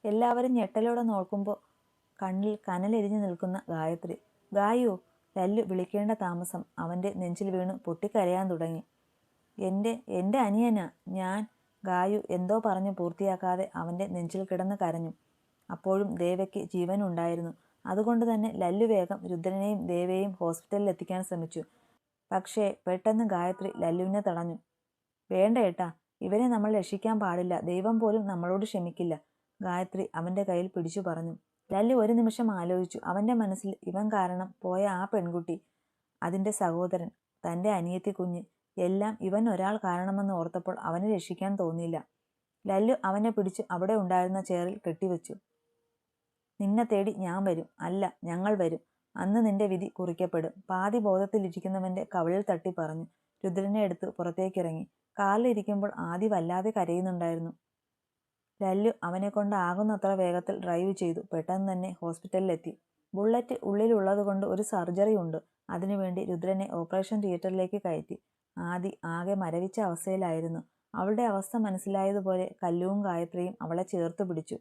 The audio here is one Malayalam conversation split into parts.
എല്ലാവരും ഞെട്ടലോടെ നോക്കുമ്പോൾ കണ്ണിൽ കനലെരിഞ്ഞു നിൽക്കുന്ന ഗായത്രി. ഗായു! ലല്ലു വിളിക്കേണ്ട താമസം അവൻ്റെ നെഞ്ചിൽ വീണു പൊട്ടിക്കരയാൻ തുടങ്ങി. എൻ്റെ അനിയനാ ഞാൻ. ഗായു എന്തോ പറഞ്ഞു പൂർത്തിയാക്കാതെ അവൻ്റെ നെഞ്ചിൽ കിടന്ന് കരഞ്ഞു. അപ്പോഴും ദേവയ്ക്ക് ജീവനുണ്ടായിരുന്നു. അതുകൊണ്ട് തന്നെ ലല്ലു വേഗം രുദ്രനെയും ദേവയെയും ഹോസ്പിറ്റലിൽ എത്തിക്കാൻ ശ്രമിച്ചു. പക്ഷേ പെട്ടെന്ന് ഗായത്രി ലല്ലുവിനെ തടഞ്ഞു. വേണ്ട ഏട്ടാ, ഇവനെ നമ്മൾ രക്ഷിക്കാൻ പാടില്ല. ദൈവം പോലും നമ്മളോട് ക്ഷമിക്കില്ല. ഗായത്രി അവൻ്റെ കയ്യിൽ പിടിച്ചു പറഞ്ഞു. ലല്ലു ഒരു നിമിഷം ആലോചിച്ചു. അവൻ്റെ മനസ്സിൽ ഇവൻ കാരണം പോയ ആ പെൺകുട്ടി, അതിൻ്റെ സഹോദരൻ, തൻ്റെ അനിയത്തി കുഞ്ഞ്, എല്ലാം ഇവൻ ഒരാൾ കാരണമെന്ന് ഓർത്തപ്പോൾ അവനെ രക്ഷിക്കാൻ തോന്നിയില്ല. ലല്ലു അവനെ പിടിച്ചു അവിടെ ഉണ്ടായിരുന്ന ചെയറിൽ കെട്ടിവെച്ചു. നിന്നെ തേടി ഞാൻ വരും. അല്ല, ഞങ്ങൾ വരും. അന്ന് നിന്റെ വിധി കുറിക്കപ്പെടും. പാതി ബോധത്തിലിരിക്കുന്നവൻ്റെ കവിളിൽ തട്ടി പറഞ്ഞു. രുദ്രനെ എടുത്ത് പുറത്തേക്കിറങ്ങി. കാറിലിരിക്കുമ്പോൾ ആദി വല്ലാതെ കരയുന്നുണ്ടായിരുന്നു. ലല്ലു അവനെ കൊണ്ട് ആകുന്നത്ര വേഗത്തിൽ ഡ്രൈവ് ചെയ്തു. പെട്ടെന്ന് തന്നെ ഹോസ്പിറ്റലിലെത്തി. ബുള്ളറ്റ് ഉള്ളിലുള്ളതുകൊണ്ട് ഒരു സർജറി ഉണ്ട്. അതിനുവേണ്ടി രുദ്രനെ ഓപ്പറേഷൻ തിയേറ്ററിലേക്ക് കയറ്റി. ആദി ആകെ മരവിച്ച അവസ്ഥയിലായിരുന്നു. അവളുടെ അവസ്ഥ മനസ്സിലായതുപോലെ കല്ലുവും ഗായത്രിയും അവളെ ചേർത്ത് പിടിച്ചു.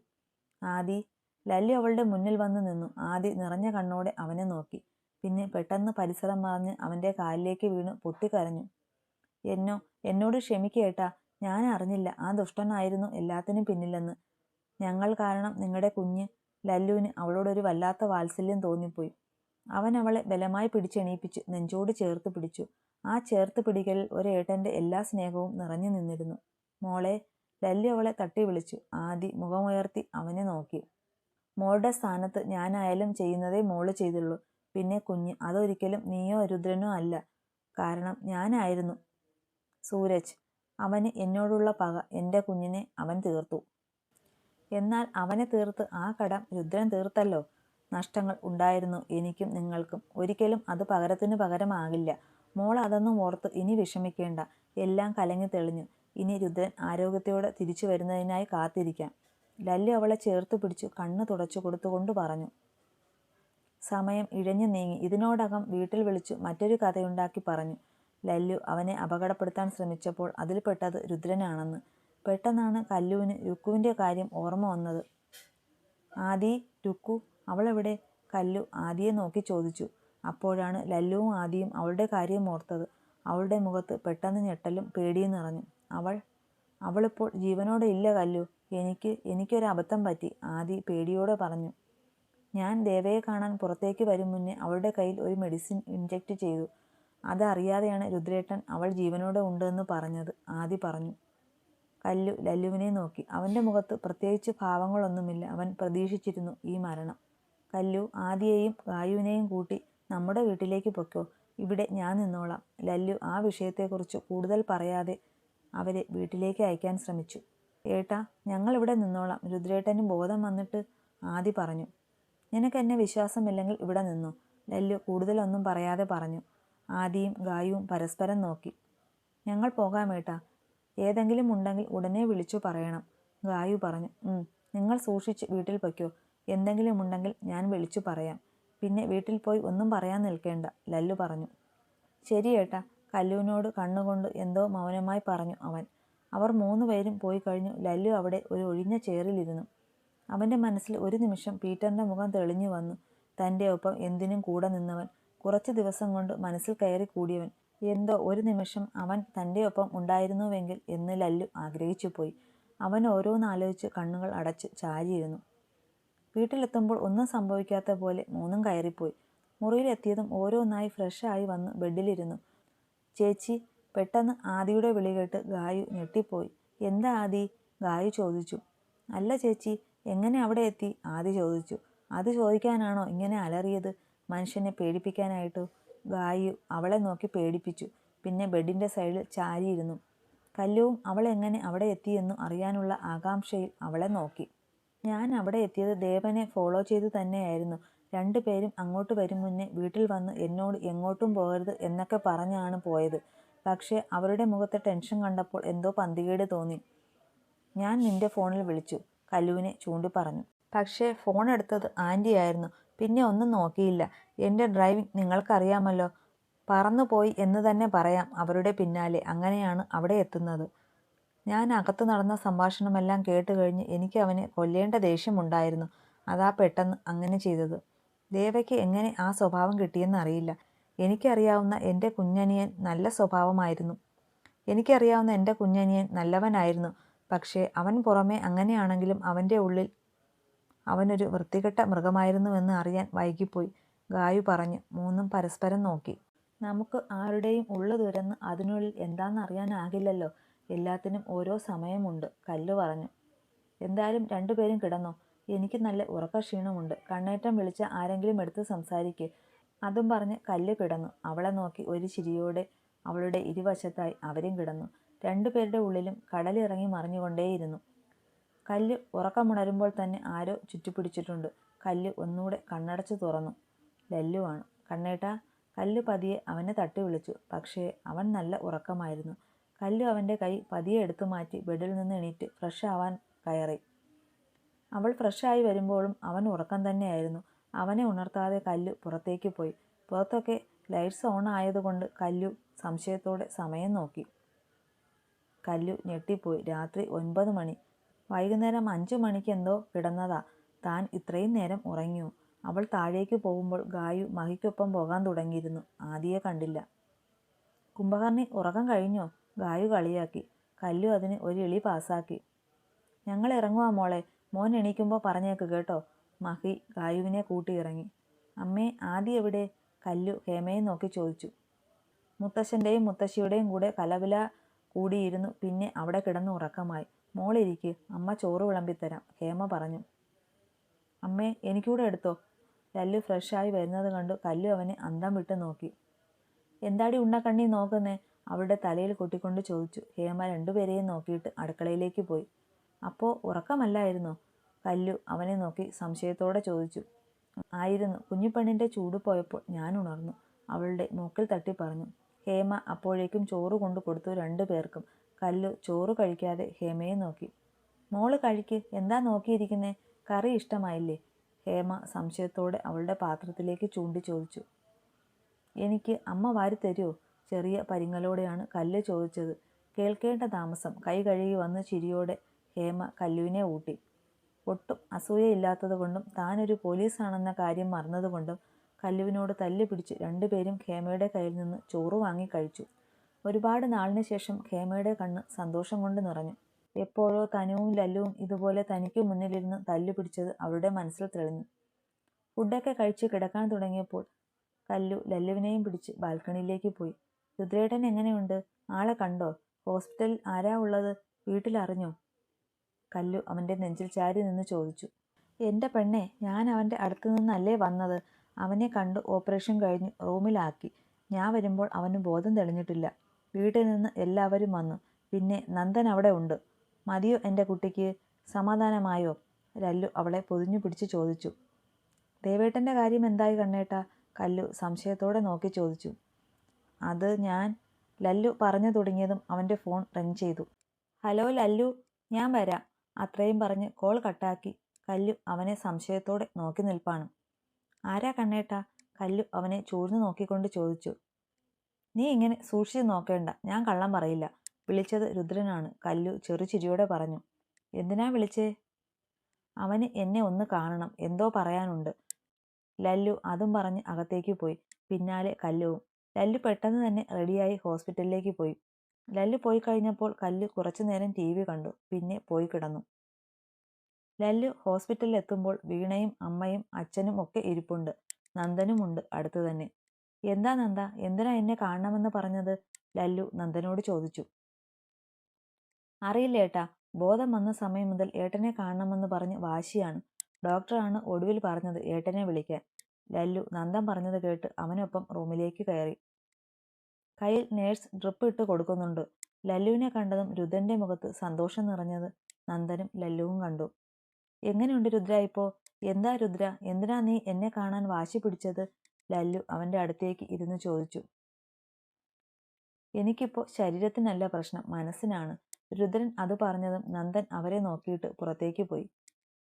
ആദി! ലല്ലു അവളുടെ മുന്നിൽ വന്നു നിന്നു. ആദി നിറഞ്ഞ കണ്ണോടെ അവനെ നോക്കി. പിന്നെ പെട്ടെന്ന് പരിസരം മറഞ്ഞ് അവൻ്റെ കാലിലേക്ക് വീണു പൊട്ടിക്കരഞ്ഞു. എന്നോട് ക്ഷമിക്കേട്ടാ. ഞാൻ അറിഞ്ഞില്ല ആ ദുഷ്ടനായിരുന്നു എല്ലാത്തിനും പിന്നിലെന്ന്. ഞങ്ങൾ കാരണം നിങ്ങളുടെ കുഞ്ഞ്. ലല്ലുവിന് അവളോടൊരു വല്ലാത്ത വാത്സല്യം തോന്നിപ്പോയി. അവൻ അവളെ ബലമായി പിടിച്ചെണീപ്പിച്ച് നെഞ്ചോട് ചേർത്ത് പിടിച്ചു. ആ ചേർത്ത് പിടിക്കലിൽ ഒരേട്ടൻ്റെ എല്ലാ സ്നേഹവും നിറഞ്ഞു നിന്നിരുന്നു. മോളെ! ലല്ലു അവളെ തട്ടി വിളിച്ചു. ആദി മുഖമുയർത്തി അവനെ നോക്കി. മോളുടെ സ്ഥാനത്ത് ഞാനായാലും ചെയ്യുന്നതേ മോള് ചെയ്തുള്ളൂ. പിന്നെ കുഞ്ഞ്, അതൊരിക്കലും നീയോ രുദ്രനോ അല്ല. കാരണം ഞാനായിരുന്നു. സൂരജ്, അവന് എന്നോടുള്ള പക എൻ്റെ കുഞ്ഞിനെ അവൻ തീർത്തു. എന്നാൽ അവനെ തീർത്ത് ആ കടം രുദ്രൻ തീർത്തല്ലോ. നഷ്ടങ്ങൾ ഉണ്ടായിരുന്നു എനിക്കും നിങ്ങൾക്കും. ഒരിക്കലും അത് പകരത്തിന് പകരമാകില്ല. മോൾ അതൊന്നും ഓർത്ത് ഇനി വിഷമിക്കേണ്ട. എല്ലാം കലങ്ങി തെളിഞ്ഞു. ഇനി രുദ്രൻ ആരോഗ്യത്തോടെ തിരിച്ചു വരുന്നതിനായി കാത്തിരിക്കാം. ലല്ലു അവളെ ചേർത്ത് പിടിച്ചു കണ്ണ് തുടച്ചു കൊടുത്തുകൊണ്ട് പറഞ്ഞു. സമയം ഇഴഞ്ഞു നീങ്ങി. ഇതിനോടകം വീട്ടിൽ വിളിച്ചു മറ്റൊരു കഥയുണ്ടാക്കി പറഞ്ഞു. ലല്ലു അവനെ അപകടപ്പെടുത്താൻ ശ്രമിച്ചപ്പോൾ അതിൽപ്പെട്ടത് രുദ്രനാണെന്ന്. പെട്ടെന്നാണ് കല്ലുവിന് രുക്കുവിൻ്റെ കാര്യം ഓർമ്മ വന്നത്. ആദി, രുക്കു അവളെവിടെ? കല്ലു ആദിയെ നോക്കി ചോദിച്ചു. അപ്പോഴാണ് ലല്ലുവും ആദിയും അവളുടെ കാര്യം ഓർത്തത്. അവളുടെ മുഖത്ത് പെട്ടെന്ന് ഞെട്ടലും പേടിയും നിറഞ്ഞു. അവളിപ്പോൾ ജീവനോടെ ഇല്ല കല്ലു. എനിക്കൊരു അബദ്ധം പറ്റി, ആദി പേടിയോടെ പറഞ്ഞു. ഞാൻ ദേവയെ കാണാൻ പുറത്തേക്ക് വരും മുന്നേ അവളുടെ കയ്യിൽ ഒരു മെഡിസിൻ ഇൻജെക്റ്റ് ചെയ്തു. അതറിയാതെയാണ് രുദ്രേട്ടൻ അവൾ ജീവനോടെ ഉണ്ടെന്ന് പറഞ്ഞത്, ആദി പറഞ്ഞു. കല്ലു ലല്ലുവിനെ നോക്കി. അവൻ്റെ മുഖത്ത് പ്രത്യേകിച്ച് ഭാവങ്ങളൊന്നുമില്ല. അവൻ പ്രതീക്ഷിച്ചിരുന്നു ഈ മരണം. കല്ലു, ആദിയെയും ഗായുവിനെയും കൂട്ടി നമ്മുടെ വീട്ടിലേക്ക് പൊയ്ക്കോ. ഇവിടെ ഞാൻ നിന്നോളാം. ലല്ലു ആ വിഷയത്തെക്കുറിച്ച് കൂടുതൽ പറയാതെ അവരെ വീട്ടിലേക്ക് അയക്കാൻ ശ്രമിച്ചു. ഏട്ടാ, ഞങ്ങളിവിടെ നിന്നോളാം. രുദ്രേട്ടന് ബോധം വന്നിട്ട് ആദി പറഞ്ഞു. നിനക്കെന്നെ വിശ്വാസമില്ലെങ്കിൽ ഇവിടെ നിന്നു, ലല്ലു കൂടുതലൊന്നും പറയാതെ പറഞ്ഞു. ആദിയും ഗായുവും പരസ്പരം നോക്കി. ഞങ്ങൾ പോകാമേട്ടാ. ഏതെങ്കിലും ഉണ്ടെങ്കിൽ ഉടനെ വിളിച്ചു പറയണം, ഗായു പറഞ്ഞു. നിങ്ങൾ സൂക്ഷിച്ച് വീട്ടിൽ പൊയ്ക്കോ. എന്തെങ്കിലും ഉണ്ടെങ്കിൽ ഞാൻ വിളിച്ചു പറയാം. പിന്നെ വീട്ടിൽ പോയി ഒന്നും പറയാൻ നിൽക്കേണ്ട, ലല്ലു പറഞ്ഞു. ശരി ഏട്ടാ, കല്ലുവിനോട് കണ്ണുകൊണ്ട് എന്തോ മൗനമായി പറഞ്ഞു അവൻ. അവർ 3 പേരും പോയി കഴിഞ്ഞു. ലല്ലു അവിടെ ഒരു ഒഴിഞ്ഞ ചെയറിലിരുന്നു. അവൻ്റെ മനസ്സിൽ ഒരു നിമിഷം പീറ്ററിൻ്റെ മുഖം തെളിഞ്ഞു വന്നു. തൻ്റെ ഒപ്പം എന്തിനും കൂടെ നിന്നവൻ, കുറച്ച് ദിവസം കൊണ്ട് മനസ്സിൽ കയറി കൂടിയവൻ. എന്തോ ഒരു നിമിഷം അവൻ തൻ്റെ ഒപ്പം ഉണ്ടായിരുന്നുവെങ്കിൽ എന്ന് ലല്ലു ആഗ്രഹിച്ചു പോയി. അവൻ ഓരോന്നാലോചിച്ച് കണ്ണുകൾ അടച്ച് ചാരിയിരുന്നു. വീട്ടിലെത്തുമ്പോൾ ഒന്നും സംഭവിക്കാത്ത പോലെ 3 കയറിപ്പോയി. മുറിയിലെത്തിയതും ഓരോന്നായി ഫ്രഷായി വന്ന് ബെഡിലിരുന്നു. ചേച്ചി! പെട്ടെന്ന് ആദിയുടെ വിളി കേട്ട് ഗായു ഞെട്ടിപ്പോയി. എന്താ ആദി? ഗായു ചോദിച്ചു. അല്ല ചേച്ചി, എങ്ങനെ അവിടെ എത്തി? ആദി ചോദിച്ചു. അത് ചോദിക്കാനാണോ ഇങ്ങനെ അലറിയത്? മനുഷ്യനെ പേടിപ്പിക്കാനായിട്ടോ? ഗായു അവളെ നോക്കി പേടിപ്പിച്ചു. പിന്നെ ബെഡിൻ്റെ സൈഡിൽ ചാരിയിരുന്നു. കല്ലുവും അവൾ എങ്ങനെ അവിടെ എത്തിയെന്നു അറിയാനുള്ള ആകാംക്ഷയിൽ അവളെ നോക്കി. ഞാൻ അവിടെ എത്തിയത് ദേവനെ ഫോളോ ചെയ്ത് തന്നെയായിരുന്നു. 2 പേരും അങ്ങോട്ട് വരും മുന്നേ വീട്ടിൽ വന്ന് എന്നോട് എങ്ങോട്ടും പോകരുത് എന്നൊക്കെ പറഞ്ഞാണ് പോയത്. പക്ഷേ അവരുടെ മുഖത്തെ ടെൻഷൻ കണ്ടപ്പോൾ എന്തോ പന്തികേട് തോന്നി. ഞാൻ നിന്റെ ഫോണിൽ വിളിച്ചു, കല്ലുവിനെ ചൂണ്ടി പറഞ്ഞു. പക്ഷേ ഫോൺ എടുത്തത് ആൻറ്റിയായിരുന്നു. പിന്നെ ഒന്നും നോക്കിയില്ല. എൻ്റെ ഡ്രൈവിംഗ് നിങ്ങൾക്കറിയാമല്ലോ. പറന്നുപോയി എന്ന് തന്നെ പറയാം അവരുടെ പിന്നാലെ. അങ്ങനെയാണ് അവിടെ എത്തുന്നത്. ഞാൻ അകത്ത് നടന്ന സംഭാഷണമെല്ലാം കേട്ട് കഴിഞ്ഞ് എനിക്ക് അവനെ കൊല്ലേണ്ട ദേഷ്യമുണ്ടായിരുന്നു. അതാ പെട്ടെന്ന് അങ്ങനെ ചെയ്തത്. ദേവയ്ക്ക് എങ്ങനെ ആ സ്വഭാവം കിട്ടിയെന്ന് അറിയില്ല. എനിക്കറിയാവുന്ന എൻ്റെ കുഞ്ഞനിയൻ നല്ല സ്വഭാവമായിരുന്നു. എനിക്കറിയാവുന്ന എൻ്റെ കുഞ്ഞനിയൻ നല്ലവനായിരുന്നു. പക്ഷേ അവൻ പുറമേ അങ്ങനെയാണെങ്കിലും അവൻ്റെ ഉള്ളിൽ അവനൊരു വൃത്തികെട്ട മൃഗമായിരുന്നുവെന്ന് അറിയാൻ വൈകിപ്പോയി. ഗായു പറഞ്ഞു. മൂന്നും പരസ്പരം നോക്കി. നമുക്ക് ആരുടെയും ഉള്ളു തുരന്ന് അതിനുള്ളിൽ എന്താണെന്നറിയാനാകില്ലല്ലോ. എല്ലാത്തിനും ഓരോ സമയമുണ്ട്, കല്ലു പറഞ്ഞു. എന്തായാലും രണ്ടുപേരും കിടന്നോ? എനിക്ക് നല്ല ഉറക്കക്ഷീണമുണ്ട്. കണ്ണേറ്റം വിളിച്ച ആരെങ്കിലും എടുത്ത് സംസാരിക്ക്. അതും പറഞ്ഞ് കല്ല് കിടന്നു. അവളെ നോക്കി ഒരു ചിരിയോടെ അവളുടെ ഇരുവശത്തായി അവരും കിടന്നു. രണ്ടുപേരുടെ ഉള്ളിലും കടലിറങ്ങി മറിഞ്ഞുകൊണ്ടേയിരുന്നു. കല്ല് ഉറക്കമുണരുമ്പോൾ തന്നെ ആരോ ചുറ്റിപ്പിടിച്ചിട്ടുണ്ട്. കല്ല് ഒന്നുകൂടെ കണ്ണടച്ചു തുറന്നു. ലല്ലുവാണ്. കണ്ണേട്ടാ. കല്ല് പതിയെ അവനെ തട്ടി വിളിച്ചു. പക്ഷേ അവൻ നല്ല ഉറക്കമായിരുന്നു. കല്ലു അവൻ്റെ കൈ പതിയെ എടുത്തു മാറ്റി ബെഡിൽ നിന്ന് എണീറ്റ് ഫ്രഷ് ആവാൻ കയറി. അവൾ ഫ്രഷായി വരുമ്പോഴും അവൻ ഉറക്കം തന്നെയായിരുന്നു. അവനെ ഉണർത്താതെ കല്ലു പുറത്തേക്ക് പോയി. പുറത്തൊക്കെ ലൈറ്റ്സ് ഓൺ ആയതുകൊണ്ട് കല്ലു സംശയത്തോടെ സമയം നോക്കി. കല്ലു ഞെട്ടിപ്പോയി. രാത്രി 9 മണി. വൈകുന്നേരം 5 മണിക്ക് എന്തോ കിടന്നതാ. താൻ ഇത്രയും നേരം ഉറങ്ങിയോ? അവൾ താഴേക്ക് പോകുമ്പോൾ ഗായു മഹിക്കൊപ്പം പോകാൻ തുടങ്ങിയിരുന്നു. ആദിയെ കണ്ടില്ല. കുംഭകർണി ഉറക്കം കഴിഞ്ഞോ? ഗായു കളിയാക്കി. കല്ലു അതിന് ഒരു ഇളി പാസാക്കി. ഞങ്ങൾ ഇറങ്ങുവാ മോളെ. മോൻ എണീക്കുമ്പോൾ പറഞ്ഞേക്ക് കേട്ടോ. മഹി ഗായുവിനെ കൂട്ടിയിറങ്ങി. അമ്മേ, ആദി എവിടെ? കല്ലു ഹേമയെ നോക്കി ചോദിച്ചു. മുത്തശ്ശൻ്റെയും മുത്തശ്ശിയുടെയും കൂടെ കലവില കൂടിയിരുന്നു. പിന്നെ അവിടെ കിടന്ന് ഉറക്കമായി. മോളിരിക്ക്, അമ്മ ചോറ് വിളമ്പിത്തരാം, ഹേമ പറഞ്ഞു. അമ്മേ, എനിക്കൂടെ എടുത്തോ. ലല്ലു ഫ്രഷായി വരുന്നത് കണ്ടു കല്ലു അവനെ അന്തം വിട്ട് നോക്കി. എന്താടി ഉണ്ണക്കണ്ണി നോക്കുന്നേ? അവളുടെ തലയിൽ കൊട്ടിക്കൊണ്ട് ചോദിച്ചു. ഹേമ രണ്ടുപേരെയും നോക്കിയിട്ട് അടുക്കളയിലേക്ക് പോയി. അപ്പോൾ ഉറക്കമല്ലായിരുന്നോ? കല്ലു അവനെ നോക്കി സംശയത്തോടെ ചോദിച്ചു. ആയിരുന്നു. കുഞ്ഞിപ്പെണ്ണിൻ്റെ ചൂട് പോയപ്പോൾ ഞാൻ ഉണർന്നു, അവളുടെ മൂക്കിൽ തട്ടി പറഞ്ഞു. ഹേമ അപ്പോഴേക്കും ചോറ് കൊണ്ടു കൊടുത്തു രണ്ടുപേർക്കും. കല്ലു ചോറ് കഴിക്കാതെ ഹേമയെ നോക്കി. മോള് കഴിക്ക്, എന്താ നോക്കിയിരിക്കുന്നേ? കറി ഇഷ്ടമായില്ലേ? ഹേമ സംശയത്തോടെ അവളുടെ പാത്രത്തിലേക്ക് ചൂണ്ടി ചോദിച്ചു. എനിക്ക് അമ്മ വാരി തരുമോ? ചെറിയ പരിങ്ങലോടെയാണ് കല്ല് ചോദിച്ചത്. കേൾക്കേണ്ട താമസം. കൈ കഴുകി വന്ന് ചിരിയോടെ ഹേമ കല്ലുവിനെ ഊട്ടി. ഒട്ടും അസൂയയില്ലാത്തതുകൊണ്ടും താനൊരു പോലീസാണെന്ന കാര്യം മറന്നതുകൊണ്ടും കല്ലുവിനോട് തല്ലി പിടിച്ച് രണ്ടുപേരും ഹേമയുടെ കയ്യിൽ നിന്ന് ചോറ് വാങ്ങി കഴിച്ചു. ഒരുപാട് നാളിന് ശേഷം ഹേമയുടെ കണ്ണ് സന്തോഷം കൊണ്ട് നിറഞ്ഞു. എപ്പോഴോ തനുവും ലല്ലുവും ഇതുപോലെ തനിക്ക് മുന്നിലിരുന്ന് തല്ലു പിടിച്ചത് അവളുടെ മനസ്സിൽ തെളിഞ്ഞു. ഫുഡൊക്കെ കഴിച്ച് കിടക്കാൻ തുടങ്ങിയപ്പോൾ കല്ലു ലല്ലുവിനെയും പിടിച്ച് ബാൽക്കണിയിലേക്ക് പോയി. രുദ്രേട്ടൻ എങ്ങനെയുണ്ട്? ആളെ കണ്ടോ? ഹോസ്പിറ്റലിൽ ആരാ ഉള്ളത്? വീട്ടിലറിഞ്ഞോ? കല്ലു അവൻ്റെ നെഞ്ചിൽ ചാരി നിന്ന് ചോദിച്ചു. എൻ്റെ പെണ്ണെ, ഞാൻ അവൻ്റെ അടുത്ത് നിന്നല്ലേ വന്നത്. അവനെ കണ്ട് ഓപ്പറേഷൻ കഴിഞ്ഞ് റൂമിലാക്കി. ഞാൻ വരുമ്പോൾ അവന് ബോധം തെളിഞ്ഞിട്ടില്ല. വീട്ടിൽ നിന്ന് എല്ലാവരും വന്നു. പിന്നെ നന്ദൻ അവിടെ ഉണ്ട്. മതിയോ എൻ്റെ കുട്ടിക്ക്? സമാധാനമായോ? ലല്ലു അവളെ പൊതിഞ്ഞു പിടിച്ച് ചോദിച്ചു. ദേവേട്ടൻ്റെ കാര്യം എന്തായി കണ്ണേട്ടാ? കല്ലു സംശയത്തോടെ നോക്കി ചോദിച്ചു. അത് ഞാൻ ലല്ലു പറഞ്ഞു തുടങ്ങിയതും അവൻ്റെ ഫോൺ റിങ് ചെയ്തു. ഹലോ ലല്ലു, ഞാൻ വരാം. അത്രയും പറഞ്ഞ് കോൾ കട്ടാക്കി. കല്ലു അവനെ സംശയത്തോടെ നോക്കി നിൽപ്പാണ്. ആരാ കണ്ണേട്ടാ? കല്ലു അവനെ ചൂഴ്ന്നു നോക്കിക്കൊണ്ട് ചോദിച്ചു. നീ ഇങ്ങനെ സൂക്ഷിച്ച് നോക്കേണ്ട, ഞാൻ കള്ളം പറയില്ല. വിളിച്ചത് രുദ്രനാണ്, കല്ലു ചെറുചിരിയോടെ പറഞ്ഞു. എന്തിനാ വിളിച്ചേ? അവന് എന്നെ ഒന്ന് കാണണം, എന്തോ പറയാനുണ്ട്. ലല്ലു അതും പറഞ്ഞ് അകത്തേക്ക് പോയി. പിന്നാലെ കല്ലുവും. ലല്ലു പെട്ടെന്ന് തന്നെ റെഡിയായി ഹോസ്പിറ്റലിലേക്ക് പോയി. ലല്ലു പോയി കഴിഞ്ഞപ്പോൾ കല്ലു കുറച്ചു നേരം TV കണ്ടു. പിന്നെ പോയി കിടന്നു. ലല്ലു ഹോസ്പിറ്റലിൽ എത്തുമ്പോൾ വീണയും അമ്മയും അച്ഛനും ഒക്കെ ഇരിപ്പുണ്ട്. നന്ദനുമുണ്ട് അടുത്തു തന്നെ. എന്താ നന്ദ, എന്തിനാ എന്നെ കാണണമെന്ന് പറഞ്ഞത്? ലല്ലു നന്ദനോട് ചോദിച്ചു. അറിയില്ല ഏട്ടാ, ബോധം വന്ന സമയം മുതൽ ഏട്ടനെ കാണണമെന്ന് പറഞ്ഞ് വാശിയാണ്. ഡോക്ടറാണ് ഒടുവിൽ പറഞ്ഞത് ഏട്ടനെ വിളിക്കാൻ. ലല്ലു നന്ദൻ പറഞ്ഞത് കേട്ട് അവനൊപ്പം റൂമിലേക്ക് കയറി. കയ്യിൽ നേഴ്സ് ഡ്രിപ്പ് ഇട്ട് കൊടുക്കുന്നുണ്ട്. ലല്ലുവിനെ കണ്ടതും രുദ്രന്റെ മുഖത്ത് സന്തോഷം നിറഞ്ഞത് നന്ദനും ലല്ലുവും കണ്ടു. എങ്ങനെയുണ്ട് രുദ്ര ഇപ്പോ? എന്താ രുദ്ര, എന്തിനാ നീ എന്നെ കാണാൻ വാശി പിടിച്ചത്? ലല്ലു അവന്റെ അടുത്തേക്ക് ഇരുന്ന് ചോദിച്ചു. എനിക്കിപ്പോ ശരീരത്തിനല്ല പ്രശ്നം, മനസ്സിനാണ്. രുദ്രൻ അത് പറഞ്ഞതും നന്ദൻ അവരെ നോക്കിയിട്ട് പുറത്തേക്ക് പോയി.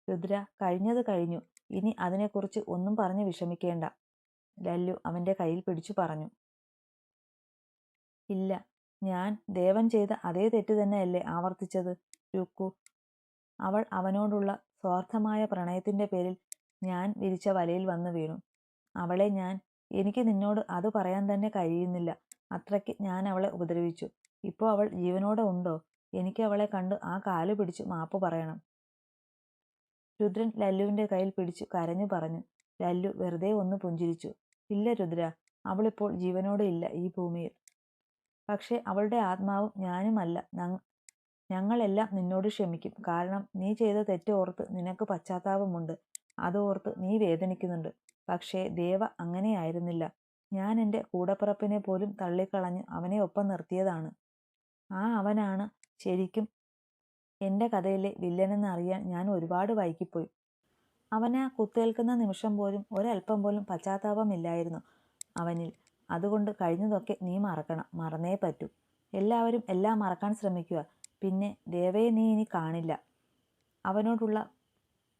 രുദ്ര, കഴിഞ്ഞത് കഴിഞ്ഞു. ഇനി അതിനെക്കുറിച്ച് ഒന്നും പറഞ്ഞ് വിഷമിക്കേണ്ട. ലല്ലു അവന്റെ കയ്യിൽ പിടിച്ചു പറഞ്ഞു. ഇല്ല, ഞാൻ ദേവൻ ചെയ്ത അതേ തെറ്റ് തന്നെയല്ലേ ആവർത്തിച്ചത് രുക്കു? അവൾ അവനോടുള്ള സ്വാർത്ഥമായ പ്രണയത്തിന്റെ പേരിൽ ഞാൻ വിരിച്ച വലയിൽ വന്നു വീണു. അവളെ എനിക്ക് നിന്നോട് അത് പറയാൻ തന്നെ കഴിയുന്നില്ല. അത്രയ്ക്ക് ഞാൻ അവളെ ഉപദ്രവിച്ചു. ഇപ്പോൾ അവൾ ജീവനോടെ ഉണ്ടോ? എനിക്ക് അവളെ കണ്ട് ആ കാല് പിടിച്ചു മാപ്പ് പറയണം. രുദ്രൻ ലല്ലുവിന്റെ കയ്യിൽ പിടിച്ചു കരഞ്ഞു പറഞ്ഞു. ലല്ലു വെറുതെ ഒന്ന് പുഞ്ചിരിച്ചു. ഇല്ല രുദ്ര, അവളിപ്പോൾ ജീവനോടെ ഇല്ല ഈ ഭൂമിയിൽ. പക്ഷെ അവളുടെ ആത്മാവും ഞാനുമല്ല. ഞങ്ങളെല്ലാം നിന്നോട് ക്ഷമിക്കും. കാരണം നീ ചെയ്ത തെറ്റ് ഓർത്ത് നിനക്ക് പശ്ചാത്താപമുണ്ട്. അതോർത്ത് നീ വേദനിക്കുന്നുണ്ട്. പക്ഷേ ദേവ അങ്ങനെയായിരുന്നില്ല. ഞാൻ എൻ്റെ കൂടപ്പിറപ്പിനെ പോലും തള്ളിക്കളഞ്ഞ് അവനെ ഒപ്പം നിർത്തിയതാണ്. അവനാണ് ശരിക്കും എൻ്റെ കഥയിലെ വില്ലനെന്ന് അറിയാൻ ഞാൻ ഒരുപാട് വൈകിപ്പോയി. അവനെ കുത്തേൽക്കുന്ന നിമിഷം പോലും ഒരല്പം പോലും പശ്ചാത്താപമില്ലായിരുന്നു അവനിൽ. അതുകൊണ്ട് കഴിഞ്ഞതൊക്കെ നീ മറക്കണം. മറന്നേ പറ്റൂ. എല്ലാവരും എല്ലാം മറക്കാൻ ശ്രമിക്കുക. പിന്നെ ദേവയെ നീ ഇനി കാണില്ല. അവനോടുള്ള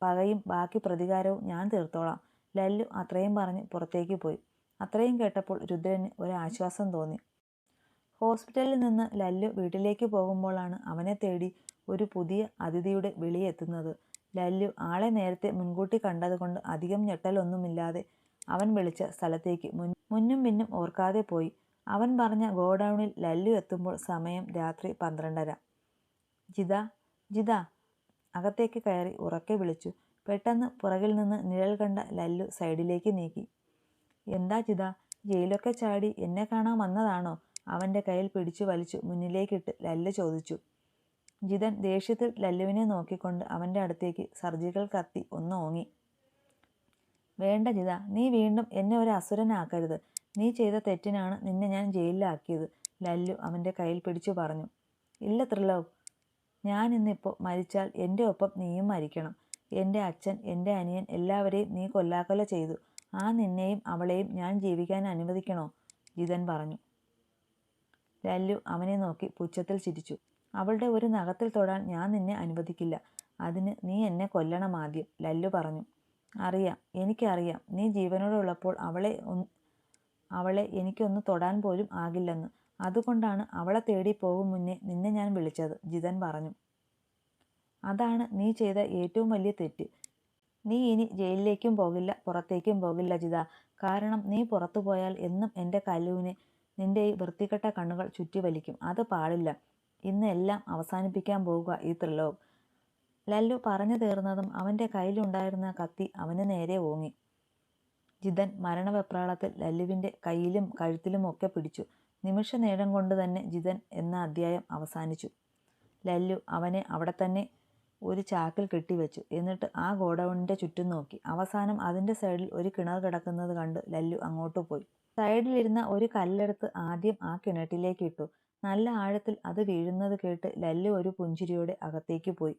പകയും ബാക്കി പ്രതികാരവും ഞാൻ തീർത്തോളാം. ലല്ലു അത്രയും പറഞ്ഞ് പുറത്തേക്ക് പോയി. അത്രയും കേട്ടപ്പോൾ രുദ്രന് ഒരാശ്വാസം തോന്നി. ഹോസ്പിറ്റലിൽ നിന്ന് ലല്ലു വീട്ടിലേക്ക് പോകുമ്പോഴാണ് അവനെ തേടി ഒരു പുതിയ അതിഥിയുടെ വിളി എത്തുന്നത്. ലല്ലു ആളെ നേരത്തെ മുൻകൂട്ടി കണ്ടതുകൊണ്ട് അധികം ഞെട്ടലൊന്നുമില്ലാതെ അവൻ വിളിച്ച സ്ഥലത്തേക്ക് മുന്നും പിന്നും ഓർക്കാതെ പോയി. അവൻ പറഞ്ഞ ഗോഡൌണിൽ ലല്ലു എത്തുമ്പോൾ സമയം രാത്രി 12:30. ജിത, ജിത, അകത്തേക്ക് കയറി ഉറക്കെ വിളിച്ചു. പെട്ടെന്ന് പുറകിൽ നിന്ന് നിഴൽ കണ്ട ലല്ലു സൈഡിലേക്ക് നീക്കി. എന്താ ജിത, ജയിലൊക്കെ ചാടി എന്നെ കാണാൻ വന്നതാണോ? അവൻ്റെ കയ്യിൽ പിടിച്ചു വലിച്ചു മുന്നിലേക്കിട്ട് ലല്ലു ചോദിച്ചു. ജിതൻ ദേഷ്യത്തിൽ ലല്ലുവിനെ നോക്കിക്കൊണ്ട് അവൻ്റെ അടുത്തേക്ക് സർജിക്കൽ കത്തി ഒന്ന് ഓങ്ങി. വേണ്ട ജിത, നീ വീണ്ടും എന്നെ ഒരു അസുരനാക്കരുത്. നീ ചെയ്ത തെറ്റിനാണ് നിന്നെ ഞാൻ ജയിലിലാക്കിയത്, ലല്ലു അവൻ്റെ കയ്യിൽ പിടിച്ചു പറഞ്ഞു. ഇല്ല ത്രിലോക്, ഞാൻ ഇന്നിപ്പോൾ മരിച്ചാൽ എൻ്റെ ഒപ്പം നീയും മരിക്കണം. എൻ്റെ അച്ഛൻ, എൻ്റെ അനിയൻ, എല്ലാവരെയും നീ കൊല്ലാക്കൊല ചെയ്തു. നിന്നെയും അവളെയും ഞാൻ ജീവിക്കാൻ അനുവദിക്കണോ? ജിതൻ പറഞ്ഞു. ലല്ലു അവനെ നോക്കി പുച്ഛത്തിൽ ചിരിച്ചു. അവളുടെ ഒരു നഖത്തിൽ തൊടാൻ ഞാൻ നിന്നെ അനുവദിക്കില്ല. അതിന് നീ എന്നെ കൊല്ലണം ആദ്യം, ലല്ലു പറഞ്ഞു. അറിയാം, എനിക്കറിയാം. നീ ജീവനോടെ ഉള്ളപ്പോൾ അവളെ എനിക്കൊന്ന് തൊടാൻ പോലും ആകില്ലെന്ന്. അതുകൊണ്ടാണ് അവളെ തേടി പോകും മുന്നേ നിന്നെ ഞാൻ വിളിച്ചത്, ജിതൻ പറഞ്ഞു. അതാണ് നീ ചെയ്ത ഏറ്റവും വലിയ തെറ്റ്. നീ ഇനി ജയിലിലേക്കും പോകില്ല, പുറത്തേക്കും പോകില്ല ജിത. കാരണം നീ പുറത്തു പോയാൽ എന്നും എൻ്റെ കല്ലുവിനെ നിന്റെ ഈ വൃത്തികെട്ട കണ്ണുകൾ ചുറ്റി വലിക്കും. അത് പാടില്ല. ഇന്ന് എല്ലാം അവസാനിപ്പിക്കാൻ പോകുക ഈ ത്രിലോക്. ലല്ലു പറഞ്ഞു തീർന്നതും അവൻ്റെ കയ്യിലുണ്ടായിരുന്ന കത്തി അവന് നേരെ ഓങ്ങി. ജിതൻ മരണവെപ്രാളത്തിൽ ലല്ലുവിൻ്റെ കയ്യിലും കഴുത്തിലും ഒക്കെ പിടിച്ചു. നിമിഷ നേരം കൊണ്ട് തന്നെ ജിതൻ എന്ന അധ്യായം അവസാനിച്ചു. ലല്ലു അവനെ അവിടെ തന്നെ ഒരു ചാക്കിൽ കെട്ടിവെച്ചു. എന്നിട്ട് ആ ഗോഡൌണിൻ്റെ ചുറ്റും നോക്കി. അവസാനം അതിൻ്റെ സൈഡിൽ ഒരു കിണർ കിടക്കുന്നത് കണ്ട് ലല്ലു അങ്ങോട്ട് പോയി. സൈഡിലിരുന്ന ഒരു കല്ലെടുത്ത് ആദ്യം ആ കിണറ്റിലേക്ക് ഇട്ടു. നല്ല ആഴത്തിൽ അത് വീഴുന്നത് കേട്ട് ലല്ലു ഒരു പുഞ്ചിരിയോടെ അകത്തേക്ക് പോയി.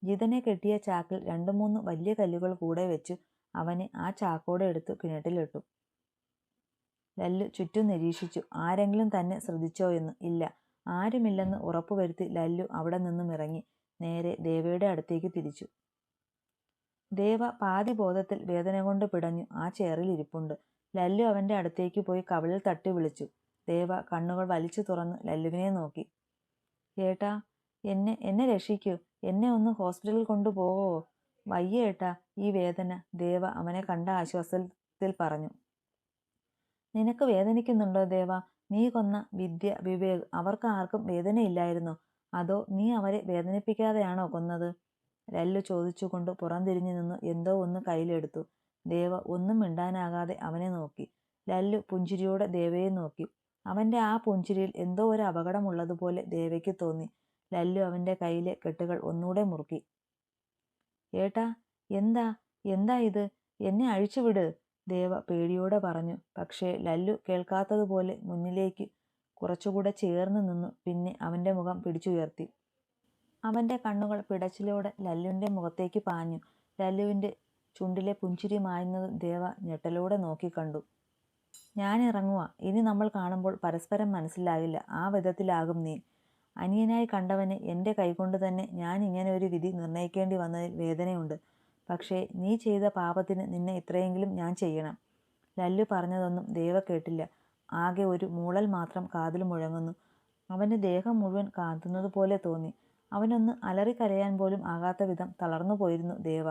ജിതനെ കെട്ടിയ ചാക്കിൽ 2-3 വലിയ കല്ലുകൾ കൂടെ വെച്ചു അവനെ ആ ചാക്കോടെ എടുത്ത് കിണറ്റിലിട്ടു. ലല്ലു ചുറ്റും നിരീക്ഷിച്ചു. ആരെങ്കിലും തന്നെ ശ്രദ്ധിച്ചോ എന്ന്. ഇല്ല. ആരുമില്ലെന്ന് ഉറപ്പുവരുത്തി ലല്ലു അവിടെ നിന്നും ഇറങ്ങി നേരെ ദേവയുടെ അടുത്തേക്ക് തിരിച്ചു. ദേവ പാതി ബോധത്തിൽ വേദന കൊണ്ട് പിടഞ്ഞു ആ ചെയറിൽ ഇരിപ്പുണ്ട്. ലല്ലു അവൻ്റെ അടുത്തേക്ക് പോയി കവിളിൽ തട്ടി വിളിച്ചു. ദേവ കണ്ണുകൾ വലിച്ചു തുറന്ന് ലല്ലുവിനെ നോക്കി. ഏട്ടാ, എന്നെ രക്ഷിക്കൂ. എന്നെ ഒന്ന് ഹോസ്പിറ്റലിൽ കൊണ്ടുപോവോ? വയ്യ ഏട്ടാ, ഈ വേദന, ദേവ അവനെ കണ്ട ആശ്വാസത്തിൽ പറഞ്ഞു. നിനക്ക് വേദനിക്കുന്നുണ്ടോ ദേവ? നീ കൊന്ന വിദ്യ, വിവേക്, അവർക്ക് ആർക്കും വേദനയില്ലായിരുന്നോ? അതോ നീ അവരെ വേദനിപ്പിക്കാതെയാണോ കൊന്നത്? ലല്ലു ചോദിച്ചുകൊണ്ട് പുറംതിരിഞ്ഞു നിന്ന് എന്തോ ഒന്ന് കയ്യിലെടുത്തു. ദേവ ഒന്നും മിണ്ടാനാകാതെ അവനെ നോക്കി. ലല്ലു പുഞ്ചിരിയോടെ ദേവയെ നോക്കി. അവൻ്റെ ആ പുഞ്ചിരിയിൽ എന്തോ ഒരു അപകടമുള്ളതുപോലെ ദേവയ്ക്ക് തോന്നി. ലല്ലു അവൻ്റെ കയ്യിലെ കെട്ടുകൾ ഒന്നുകൂടെ മുറുക്കി. ഏട്ടാ, എന്താ ഇത്? എന്നെ അഴിച്ചുവിട്, ദേവ പേടിയോടെ പറഞ്ഞു. പക്ഷേ ലല്ലു കേൾക്കാത്തതുപോലെ മുന്നിലേക്ക് കുറച്ചുകൂടെ ചേർന്ന് നിന്നു. പിന്നെ അവൻ്റെ മുഖം പിടിച്ചുയർത്തി. അവൻ്റെ കണ്ണുകൾ പിടച്ചിലോടെ ലല്ലുവിൻ്റെ മുഖത്തേക്ക് പാഞ്ഞു. ലല്ലുവിൻ്റെ ചുണ്ടിലെ പുഞ്ചിരി മായുന്നത് ദേവ ഞെട്ടലോടെ നോക്കിക്കണ്ടു. ഞാൻ ഇറങ്ങുക. ഇനി നമ്മൾ കാണുമ്പോൾ പരസ്പരം മനസ്സിലാകില്ല. ആ വിധത്തിലാകും നീ. അനിയനായി കണ്ടവനെ എൻ്റെ കൈകൊണ്ട് തന്നെ ഞാൻ ഇങ്ങനെ ഒരു വിധി നിർണ്ണയിക്കേണ്ടി വന്നതിൽ വേദനയുണ്ട്. പക്ഷേ നീ ചെയ്ത പാപത്തിന് നിന്നെ ഇത്രയെങ്കിലും ഞാൻ ചെയ്യണം. ലല്ലു പറഞ്ഞതൊന്നും ദേവ കേട്ടില്ല. ആകെ ഒരു മൂളൽ മാത്രം കാതിൽ മുഴങ്ങുന്നു. അവന് ദേഹം മുഴുവൻ കാന്തുന്നത് പോലെ തോന്നി. അവനൊന്ന് അലറിക്കരയാൻ പോലും ആകാത്ത വിധം തളർന്നു പോയിരുന്നു ദേവ.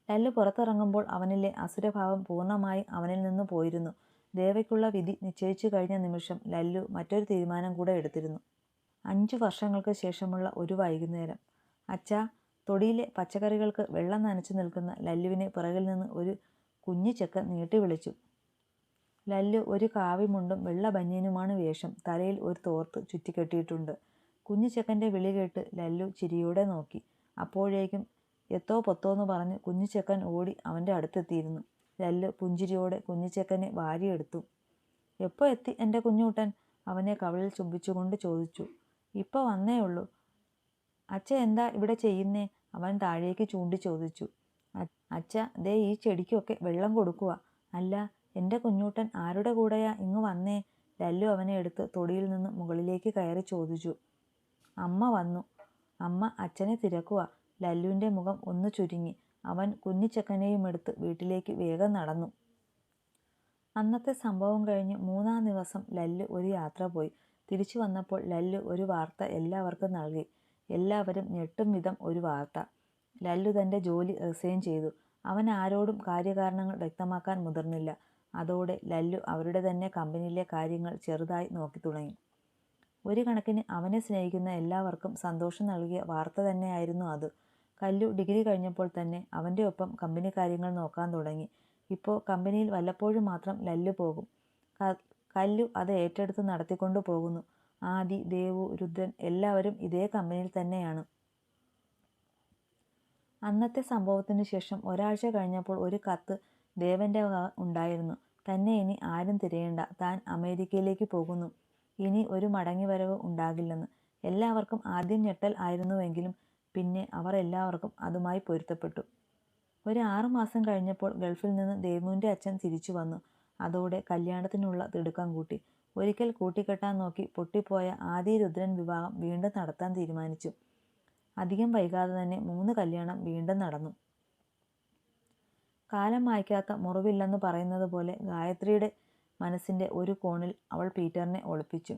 ലല്ലു പുറത്തിറങ്ങുമ്പോൾ അവനിലെ അസുരഭാവം പൂർണ്ണമായി അവനിൽ നിന്ന് പോയിരുന്നു. ദേവയ്ക്കുള്ള വിധി നിശ്ചയിച്ചു കഴിഞ്ഞ നിമിഷം ലല്ലു മറ്റൊരു തീരുമാനം കൂടെ എടുത്തിരുന്നു. 5 വർഷങ്ങൾക്ക് ശേഷമുള്ള ഒരു വൈകുന്നേരം. അച്ഛാ, തൊടിയിലെ പച്ചക്കറികൾക്ക് വെള്ളം നനച്ചു നിൽക്കുന്ന ലല്ലുവിനെ പിറകിൽ നിന്ന് ഒരു കുഞ്ഞു ചെക്കൻ നീട്ടി വിളിച്ചു. ലല്ലു ഒരു കാവിമുണ്ടും വെള്ള ബനിയനുമാണ് വേഷം. തലയിൽ ഒരു തോർത്ത് ചുറ്റിക്കെട്ടിയിട്ടുണ്ട്. കുഞ്ഞു ചെക്കൻ്റെ വിളി കേട്ട് ലല്ലു ചിരിയോടെ നോക്കി. അപ്പോഴേക്കും എത്തോ പൊത്തോന്ന് പറഞ്ഞ് കുഞ്ഞു ചെക്കൻ ഓടി അവൻ്റെ അടുത്തെത്തിയിരുന്നു. ലല്ലു പുഞ്ചിരിയോടെ കുഞ്ഞിച്ചെക്കനെ വാരിയെടുത്തു. എപ്പോൾ എത്തി എൻ്റെ കുഞ്ഞൂട്ടൻ? അവനെ കവിളിൽ ചുംബിച്ചുകൊണ്ട് ചോദിച്ചു. ഇപ്പോൾ വന്നേ ഉള്ളൂ. അച്ഛ എന്താ ഇവിടെ ചെയ്യുന്നേ? അവൻ താഴേക്ക് ചൂണ്ടി ചോദിച്ചു. അച്ഛ, ദേ ഈ ചെടിക്കൊക്കെ വെള്ളം കൊടുക്കുക. അല്ല, എൻ്റെ കുഞ്ഞൂട്ടൻ ആരുടെ കൂടെയാ ഇങ്ങ് വന്നേ? ലല്ലു അവനെ എടുത്ത് തൊടിയിൽ നിന്ന് മുകളിലേക്ക് കയറി ചോദിച്ചു. അമ്മ വന്നു. അമ്മ അച്ഛനെ തിരക്കുക. ലല്ലുവിൻ്റെ മുഖം ഒന്ന് ചുരുങ്ങി. അവൻ കുഞ്ഞിച്ചെക്കനെയും എടുത്ത് വീട്ടിലേക്ക് വേഗം നടന്നു. അന്നത്തെ സംഭവം കഴിഞ്ഞ് 3-ാം ദിവസം ലല്ലു ഒരു യാത്ര പോയി. തിരിച്ചു വന്നപ്പോൾ ലല്ലു ഒരു വാർത്ത എല്ലാവർക്കും നൽകി. എല്ലാവരും ഞെട്ടും വിധം ഒരു വാർത്ത. ലല്ലു തൻ്റെ ജോലി റിസൈൻ ചെയ്തു. അവൻ ആരോടും കാര്യകാരണങ്ങൾ വ്യക്തമാക്കാൻ മുതിർന്നില്ല. അതോടെ ലല്ലു അവരുടെ തന്നെ കമ്പനിയിലെ കാര്യങ്ങൾ ചെറുതായി നോക്കി തുടങ്ങി. ഒരു കണക്കിന് അവനെ സ്നേഹിക്കുന്ന എല്ലാവർക്കും സന്തോഷം നൽകിയ വാർത്ത തന്നെയായിരുന്നു അത്. കല്ലു ഡിഗ്രി കഴിഞ്ഞപ്പോൾ തന്നെ അവൻ്റെ ഒപ്പം കമ്പനി കാര്യങ്ങൾ നോക്കാൻ തുടങ്ങി. ഇപ്പോൾ കമ്പനിയിൽ വല്ലപ്പോഴും മാത്രം ലല്ലു പോകും. കല്ലു അത് ഏറ്റെടുത്ത് നടത്തിക്കൊണ്ടു പോകുന്നു. ആദി, ദേവു, രുദ്രൻ എല്ലാവരും ഇതേ കമ്പനിയിൽ തന്നെയാണ്. അന്നത്തെ സംഭവത്തിനു ശേഷം ഒരാഴ്ച കഴിഞ്ഞപ്പോൾ ഒരു കത്ത് ദേവൻ്റെ ഉണ്ടായിരുന്നു. തന്നെ ഇനി ആരും തിരയേണ്ട, താൻ അമേരിക്കയിലേക്ക് പോകുന്നു. ഇനി ഒരു മടങ്ങിവരവ് ഉണ്ടാകില്ലെന്ന്. എല്ലാവർക്കും ആദ്യം ഞെട്ടൽ ആയിരുന്നുവെങ്കിലും പിന്നെ അവർ എല്ലാവർക്കും അതുമായി പൊരുത്തപ്പെട്ടു. ഒരു 6 മാസം കഴിഞ്ഞപ്പോൾ ഗൾഫിൽ നിന്ന് ദേവുവിൻ്റെ അച്ഛൻ തിരിച്ചു വന്നു. അതോടെ കല്യാണത്തിനുള്ള തിടുക്കം കൂട്ടി. ഒരിക്കൽ കൂട്ടിക്കെട്ടാൻ നോക്കി പൊട്ടിപ്പോയ ആദി രുദ്രൻ വിവാഹം വീണ്ടും നടത്താൻ തീരുമാനിച്ചു. അധികം വൈകാതെ തന്നെ 3 കല്യാണം വീണ്ടും നടന്നു. കാലം മായ്ക്കാത്ത മുറിവില്ലെന്ന് പറയുന്നത് പോലെ ഗായത്രിയുടെ മനസ്സിൻ്റെ ഒരു കോണിൽ അവൾ പീറ്ററിനെ ഒളിപ്പിച്ചു.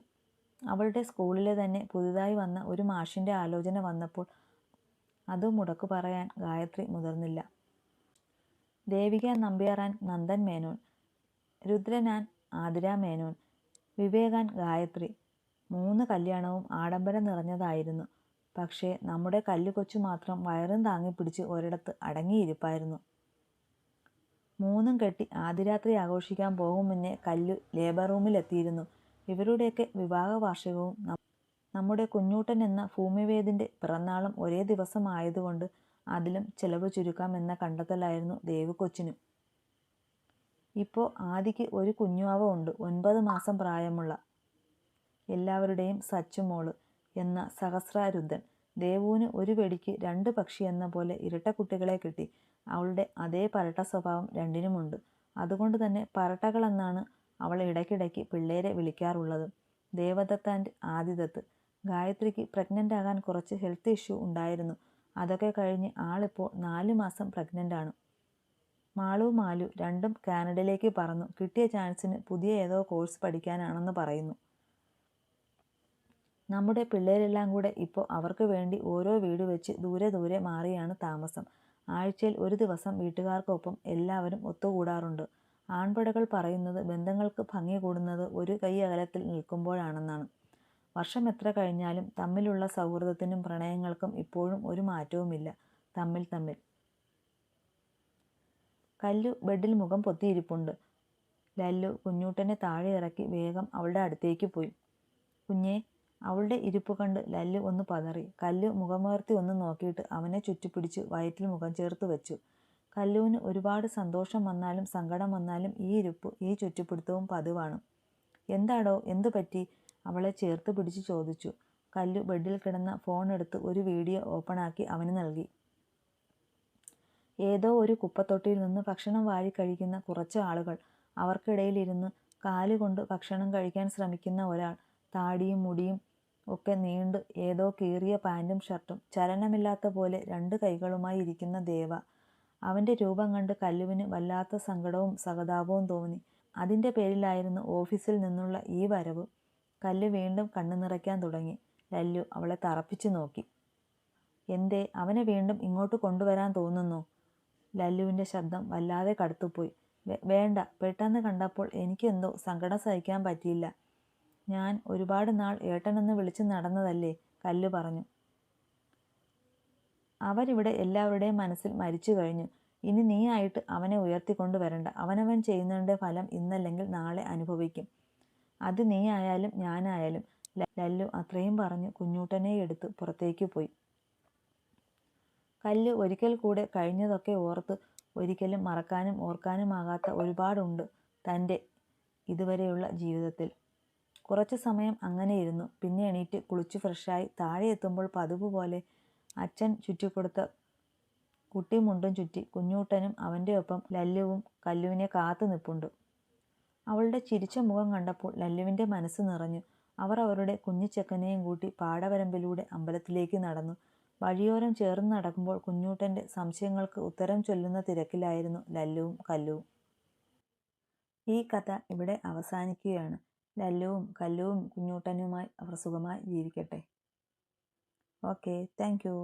അവളുടെ സ്കൂളിലെ തന്നെ പുതുതായി വന്ന ഒരു മാഷിൻ്റെ ആലോചന വന്നപ്പോൾ അത് മുടക്കു പറയാൻ ഗായത്രി മുതിർന്നില്ല. ദേവിക നമ്പ്യാർ നന്ദൻ മേനോൻ, രുദ്രൻ ആതിര മേനോൻ, വിവേകാൻ ഗായത്രി. 3 കല്യാണവും ആഡംബരം നിറഞ്ഞതായിരുന്നു. പക്ഷേ നമ്മുടെ കല്ലുകൊച്ചു മാത്രം വയറും താങ്ങിപ്പിടിച്ച് ഒരിടത്ത് അടങ്ങിയിരിപ്പായിരുന്നു. 3ഉം കെട്ടി ആദ്യരാത്രി ആഘോഷിക്കാൻ പോകും മുന്നേ കല്ലു ലേബർ റൂമിലെത്തിയിരുന്നു. ഇവരുടെയൊക്കെ വിവാഹ വാർഷികവും നമ്മുടെ കുഞ്ഞൂട്ടൻ എന്ന ഭൂമിവേദിൻ്റെ പിറന്നാളും ഒരേ ദിവസം ആയതുകൊണ്ട് അതിലും ചെലവ് ചുരുക്കാം എന്ന കണ്ടെത്തലായിരുന്നു ദേവു കൊച്ചിനും. ഇപ്പോൾ ആദിക്ക് ഒരു കുഞ്ഞുവാവ ഉണ്ട്, 9 മാസം പ്രായമുള്ള. എല്ലാവരുടെയും സച്ചുമോള് എന്ന സഹസ്രാരുദ്ധൻ. ദേവുവിന് ഒരു വെടിക്ക് 2 പക്ഷി എന്ന പോലെ ഇരട്ടക്കുട്ടികളെ കിട്ടി. അവളുടെ അതേ പരട്ട സ്വഭാവം രണ്ടിനുമുണ്ട്. അതുകൊണ്ട് തന്നെ പരട്ടകളെന്നാണ് അവൾ ഇടയ്ക്കിടയ്ക്ക് പിള്ളേരെ വിളിക്കാറുള്ളത്. ദേവദത്ത് ആൻഡ് ആദിദത്ത്. ഗായത്രിക്ക് പ്രഗ്നൻ്റ് ആകാൻ കുറച്ച് ഹെൽത്ത് ഇഷ്യൂ ഉണ്ടായിരുന്നു. അതൊക്കെ കഴിഞ്ഞ് ആളിപ്പോൾ 4 മാസം പ്രഗ്നൻ്റാണ്. മാലു രണ്ടും കാനഡയിലേക്ക് പറന്നു. കിട്ടിയ ചാൻസിന് പുതിയ ഏതോ കോഴ്സ് പഠിക്കാനാണെന്ന് പറയുന്നു. നമ്മുടെ പിള്ളേരെല്ലാം കൂടെ ഇപ്പോൾ അവർക്ക് വേണ്ടി ഓരോ വീട് വെച്ച് ദൂരെ ദൂരെ മാറിയാണ് താമസം. ആഴ്ചയിൽ ഒരു ദിവസം വീട്ടുകാർക്കൊപ്പം എല്ലാവരും ഒത്തുകൂടാറുണ്ട്. ആൺപടകൾ പറയുന്നത് ബന്ധങ്ങൾക്ക് ഭംഗി കൂടുന്നത് ഒരു കൈ അകലത്തിൽ നിൽക്കുമ്പോഴാണെന്നാണ്. വർഷം എത്ര കഴിഞ്ഞാലും തമ്മിലുള്ള സൗഹൃദത്തിനും പ്രണയങ്ങൾക്കും ഇപ്പോഴും ഒരു മാറ്റവുമില്ല. തമ്മിൽ കല്ലു ബെഡിൽ മുഖം പൊത്തിയിരിപ്പുണ്ട്. ലല്ലു കുഞ്ഞൂട്ടനെ താഴെ ഇറക്കി വേഗം അവളുടെ അടുത്തേക്ക് പോയി. കുഞ്ഞേ. അവളുടെ ഇരിപ്പ് കണ്ട് ലല്ലു ഒന്ന് പതറി. കല്ലു മുഖമുയർത്തി ഒന്ന് നോക്കിയിട്ട് അവനെ ചുറ്റിപ്പിടിച്ച് വയറ്റിൽ മുഖം ചേർത്ത് വെച്ചു. കല്ലുവിന് ഒരുപാട് സന്തോഷം വന്നാലും സങ്കടം വന്നാലും ഈ ഇരിപ്പ്, ഈ ചുറ്റിപ്പിടുത്തവും പതിവാണ്. എന്താടോ, എന്തു പറ്റി? അവളെ ചേർത്ത് പിടിച്ച് ചോദിച്ചു. കല്ലു ബെഡിൽ കിടന്ന ഫോൺ എടുത്ത് ഒരു വീഡിയോ ഓപ്പണാക്കി അവന് നൽകി. ഏതോ ഒരു കുപ്പത്തൊട്ടിയിൽ നിന്ന് ഭക്ഷണം വാരി കഴിക്കുന്ന കുറച്ച് ആളുകൾ. അവർക്കിടയിലിരുന്ന് കാലുകൊണ്ട് ഭക്ഷണം കഴിക്കാൻ ശ്രമിക്കുന്ന ഒരാൾ. താടിയും മുടിയും ഒക്കെ നീണ്ട് ഏതോ കീറിയ പാൻറ്റും ഷർട്ടും. ചലനമില്ലാത്ത പോലെ 2 കൈകളുമായി ഇരിക്കുന്ന ദേവ. അവൻ്റെ രൂപം കണ്ട് കല്ലുവിന് വല്ലാത്ത സങ്കടവും സഹതാപവും തോന്നി. അതിൻ്റെ പേരിലായിരുന്നു ഓഫീസിൽ നിന്നുള്ള ഈ വരവ്. കല്ല് വീണ്ടും കണ്ണു നിറയ്ക്കാൻ തുടങ്ങി. ലല്ലു അവളെ തറപ്പിച്ചു നോക്കി. എന്തേ, അവനെ വീണ്ടും ഇങ്ങോട്ട് കൊണ്ടുവരാൻ തോന്നുന്നു? ലല്ലുവിൻ്റെ ശബ്ദം വല്ലാതെ കടുത്തുപോയി. വേണ്ട, പെട്ടെന്ന് കണ്ടപ്പോൾ എനിക്കെന്തോ സങ്കടം സഹിക്കാൻ പറ്റിയില്ല. ഞാൻ ഒരുപാട് നാൾ ഏട്ടനെന്ന് വിളിച്ച് നടന്നതല്ലേ, കല്ല് പറഞ്ഞു. അവരിവിടെ എല്ലാവരുടെയും മനസ്സിൽ മരിച്ചു കഴിഞ്ഞു. ഇനി നീ ആയിട്ട് അവനെ ഉയർത്തിക്കൊണ്ടുവരണ്ട. അവനവൻ ചെയ്യുന്നതിൻ്റെ ഫലം ഇന്നല്ലെങ്കിൽ നാളെ അനുഭവിക്കും. അത് നീ ആയാലും ഞാനായാലും. ലല്ലു അത്രയും പറഞ്ഞു കുഞ്ഞൂട്ടനെ എടുത്ത് പുറത്തേക്ക് പോയി. കല്ല് ഒരിക്കൽ കൂടെ കഴിഞ്ഞതൊക്കെ ഓർത്ത് ഒരിക്കലും മറക്കാനും ഓർക്കാനുമാകാത്ത ഒരുപാടുണ്ട് തൻ്റെ ഇതുവരെയുള്ള ജീവിതത്തിൽ. കുറച്ചു സമയം അങ്ങനെ ഇരുന്നു. പിന്നെ എണീറ്റ് കുളിച്ച് ഫ്രഷായി താഴെ എത്തുമ്പോൾ പതിവ് പോലെ അച്ഛൻ ചുറ്റിക്കൊടുത്ത കുട്ടിമുണ്ടും ചുറ്റി കുഞ്ഞൂട്ടനും അവൻ്റെ ഒപ്പം ലല്ലുവും കല്ലുവിനെ കാത്തു നിൽപ്പുണ്ട്. അവളുടെ ചിരിച്ച മുഖം കണ്ടപ്പോൾ ലല്ലുവിൻ്റെ മനസ്സ് നിറഞ്ഞു. അവർ അവരുടെ കുഞ്ഞിച്ചെക്കനെയും കൂട്ടി പാടവരമ്പിലൂടെ അമ്പലത്തിലേക്ക് നടന്നു. വഴിയോരം ചേർന്ന് നടക്കുമ്പോൾ കുഞ്ഞൂട്ടൻ്റെ സംശയങ്ങൾക്ക് ഉത്തരം ചൊല്ലുന്ന തിരക്കിലായിരുന്നു ലല്ലുവും കല്ലുവും. ഈ കഥ ഇവിടെ അവസാനിക്കുകയാണ്. ലല്ലുവും കല്ലുവും കുഞ്ഞൂട്ടനുമായി അവർ സുഖമായി ജീവിക്കട്ടെ. Okay, thank U.